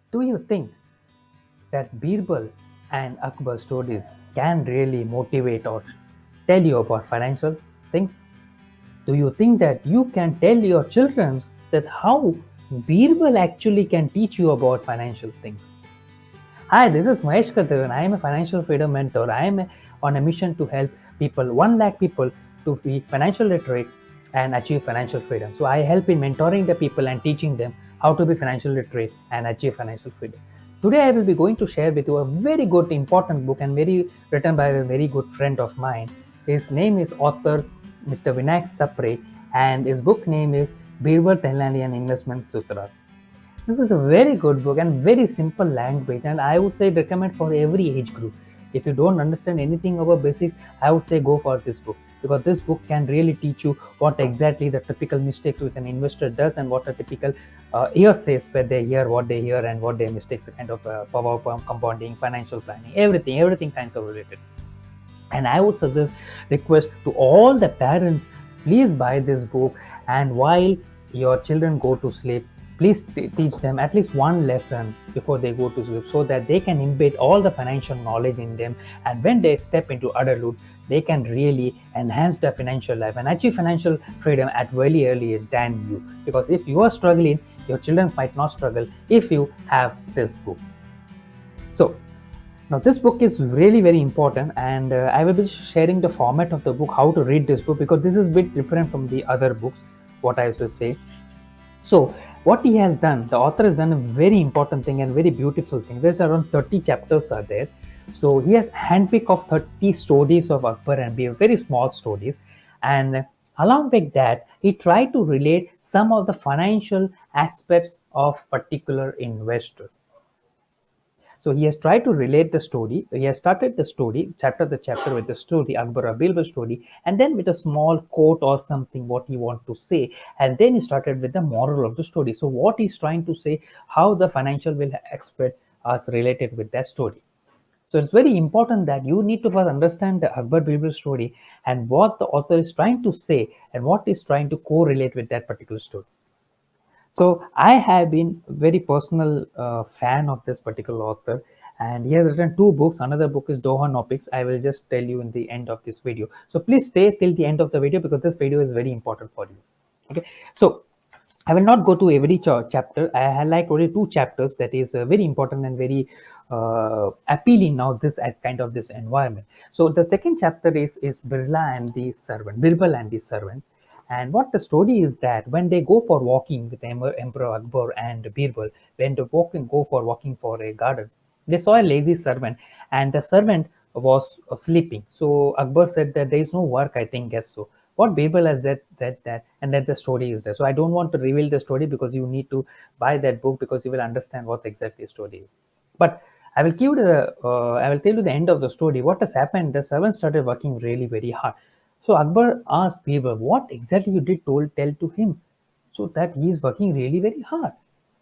Do you think that Birbal and Akbar stories can really motivate or tell you about financial things? Do you think that you can tell your children that how Birbal actually can teach you about financial things? Hi, this is Mahesh Kathiravan. I am a financial freedom mentor. I am on a mission to help people, 1 lakh people, to be financial literate and achieve financial freedom. So I help in mentoring the people and teaching them how to be financial literate and achieve financial freedom. Today I will be going to share with you a very good important book and very written by a very good friend of mine. His name is author Mr. Vinayak Sapre, and his book name is Birbal, Tenali and Investment Sutras. This is a very good book and very simple language, and I would say recommend for every age group. If you don't understand anything about basics, I would say go for this book, because this book can really teach you what exactly the typical mistakes which an investor does and what a typical year says where they hear what they hear and what their mistakes kind of power compounding, financial planning, everything kinds of related. And I would suggest, request to all the parents, please buy this book, and while your children go to sleep, please teach them at least one lesson before they go to sleep, so that they can embed all the financial knowledge in them, and when they step into adulthood they can really enhance their financial life and achieve financial freedom at very early age than you. Because if you are struggling, your children might not struggle if you have this book. So now, this book is really very important, and I will be sharing the format of the book, how to read this book, because this is a bit different from the other books, what I should say. So, what he has done, the author has done a very important thing and very beautiful thing. There's around 30 chapters are there. So, he has handpicked of 30 stories of Akbar and Birbal, very small stories. And along with that, he tried to relate some of the financial aspects of particular investor. So he has tried to relate the story. He has started the story, the chapter with the story, Akbar Abilba story, and then with a small quote or something what he want to say, and then he started with the moral of the story. So what he's trying to say, how the financial will expert are related with that story. So it's very important that you need to first understand the Akbar Birbal story and what the author is trying to say and what is trying to correlate with that particular story. So I have been very personal fan of this particular author, and he has written 2 books. Another book is Dohanopics. I will just tell you in the end of this video. So please stay till the end of the video, because this video is very important for you. Okay, so I will not go to every chapter. I highlight only 2 chapters that is very important and very appealing now. This as kind of this environment. So the second chapter is Birbal and the servant. And what the story is that when they go for walking with Emperor Akbar and Birbal, when they go for walking for a garden, they saw a lazy servant, and the servant was sleeping. So Akbar said that there is no work, I think, guess so. What Birbal has that, and that the story is there. So I don't want to reveal the story, because you need to buy that book, because you will understand what exactly the story is. But I will tell you the end of the story. What has happened? The servant started working really very hard. So Akbar asked Birbal, "What exactly you did tell to him, so that he is working really very hard?"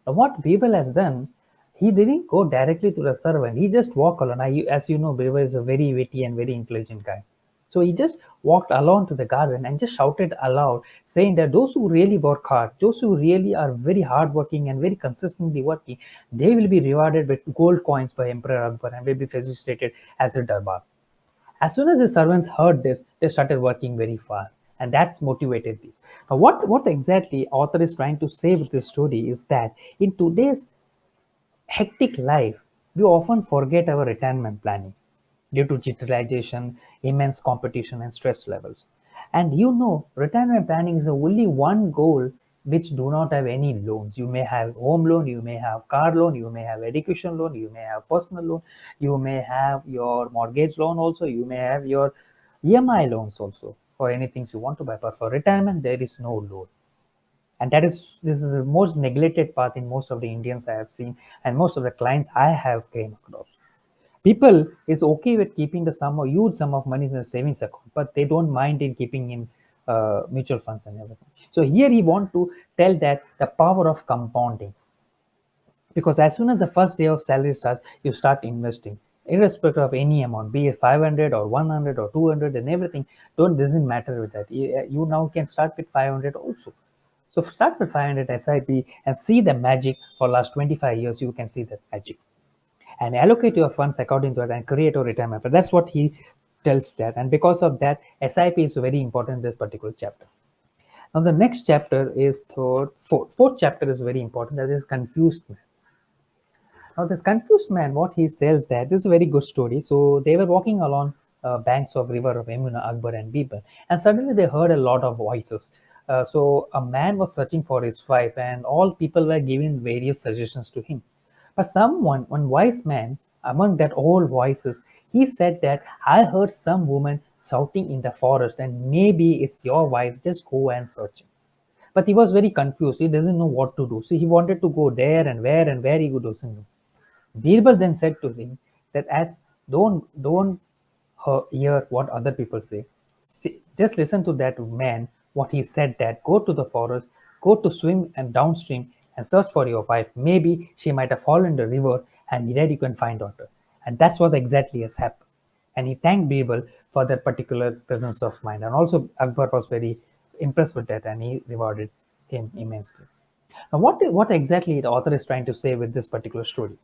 Now, what Birbal has done, he didn't go directly to the servant. He just walked alone. As you know, Birbal is a very witty and very intelligent guy. So he just walked alone to the garden and just shouted aloud, saying that those who really work hard, those who really are very hardworking and very consistently working, they will be rewarded with gold coins by Emperor Akbar and will be facilitated as a darbar. As soon as the servants heard this, they started working very fast, and that's motivated this. Now, what exactly author is trying to say with this story is that in today's hectic life, we often forget our retirement planning due to digitalization, immense competition, and stress levels. And retirement planning is the only one goal which do not have any loans. You may have home loan, you may have car loan, you may have education loan, you may have personal loan, you may have your mortgage loan also, you may have your EMI loans also for anything you want to buy. But for retirement, there is no loan, and this is the most neglected part in most of the Indians I have seen, and most of the clients I have came across. People is okay with keeping the huge sum of money in a savings account, but they don't mind in keeping in mutual funds and everything. So here he want to tell that the power of compounding, because as soon as the first day of salary starts, you start investing, irrespective of any amount, be it 500 or 100 or 200 and everything. Don't Doesn't matter with that. You now can start with 500 also. So start with 500 SIP and see the magic for last 25 years. You can see the magic and allocate your funds according to it and create a retirement plan. That's what he tells that. And because of that, SIP is very important in this particular chapter. Now the next chapter is fourth chapter is very important. That is confused man. Now, this confused man, what he says that this is a very good story. So they were walking along banks of river of Yamuna, Akbar, and Birbal, and suddenly they heard a lot of voices. So a man was searching for his wife, and all people were giving various suggestions to him. But one wise man, among that all voices, he said that I heard some woman shouting in the forest, and maybe it's your wife. Just go and search. But he was very confused. He doesn't know what to do. So he wanted to go there and where he doesn't know. Birbal then said to him that as don't hear what other people say. Just listen to that man. What he said that go to the forest, go to swim and downstream and search for your wife. Maybe she might have fallen in the river, and there you can find her. And that's what exactly has happened. And he thanked Birbal for that particular presence of mind. And also Akbar was very impressed with that, and he rewarded him immensely. Now, what exactly the author is trying to say with this particular story?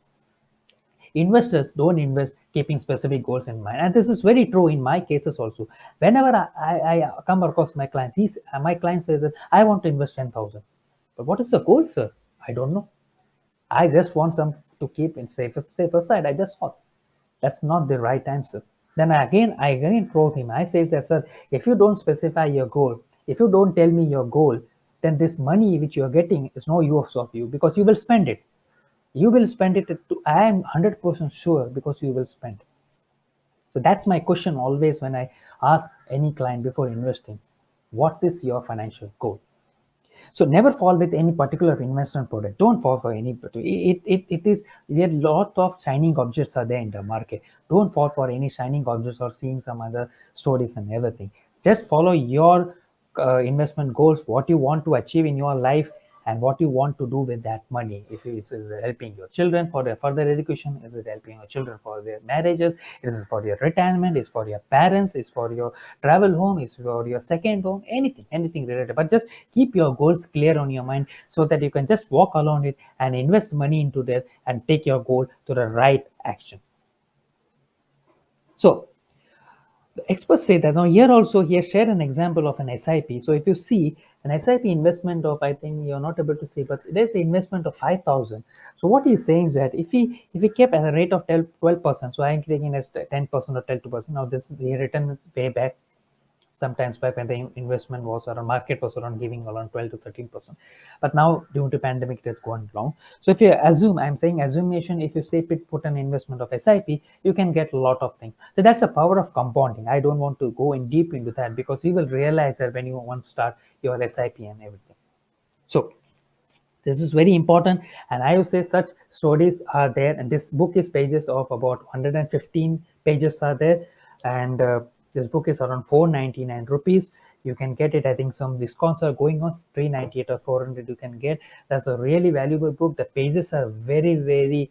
Investors don't invest keeping specific goals in mind, and this is very true in my cases also. Whenever I come across my client, my client says that I want to invest 10,000, but what is the goal, sir? I don't know. I just want some to keep in safer side. I just thought that's not the right answer. Then I again probe him. I say that, sir, if you don't specify your goal, if you don't tell me your goal, then this money which you are getting is no use of you, because you will spend it. You will spend it. I am 100% sure, because you will spend. So that's my question always when I ask any client before investing: what is your financial goal? So never fall with any particular investment product. Don't fall for any. It is there. Lot of shining objects are there in the market. Don't fall for any shining objects or seeing some other stories and everything. Just follow your investment goals, what you want to achieve in your life, and what you want to do with that money. If it's helping your children for their further education, is it helping your children for their marriages, is it for your retirement, is for your parents, is for your travel home, is for your second home, anything related. But just keep your goals clear on your mind, so that you can just walk along it and invest money into that and take your goal to the right action. So the experts say that now here also he has shared an example of an SIP. So if you see an SIP investment of, I think you're not able to see, but there's an investment of 5,000. So what he's saying is that if he kept at a rate of 12%, so I'm taking as 10% or 12%. Now this is the return way back sometimes back when the investment was around, market was around giving around 12 to 13%. But now due to pandemic, it has gone long. So if you assume, I'm saying assumption, if you say put an investment of SIP, you can get a lot of things. So that's the power of compounding. I don't want to go in deep into that, because you will realize that when you once start your SIP and everything. So this is very important, and I would say such stories are there, and this book is pages of about 115 pages are there, and this book is around 499 rupees. You can get it. I think some discounts are going on, 398 or 400 you can get. That's a really valuable book. The pages are very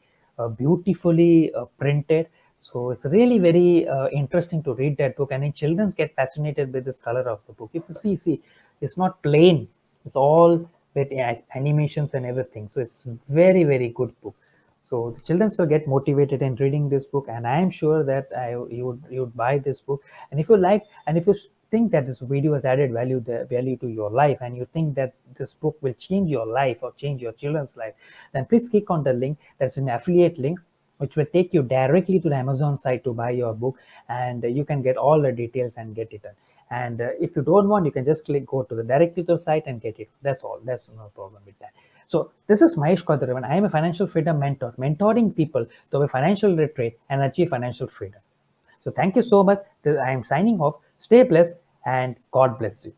beautifully printed. So it's really very interesting to read that book, and then children get fascinated with this color of the book. If you see, it's not plain. It's all with animations and everything. So it's very good book. So the children will get motivated in reading this book, and I am sure that you would buy this book. And if you like, and if you think that this video has added value to your life, and you think that this book will change your life or change your children's life, then please click on the link. That's an affiliate link which will take you directly to the Amazon site to buy your book, and you can get all the details and get it done. And if you don't want, you can just go to the directly to the site and get it. That's all. That's no problem with that. So this is Mahesh Kathiravan. I am a financial freedom mentor, mentoring people to be financial literate and achieve financial freedom. So thank you so much. I am signing off. Stay blessed, and God bless you.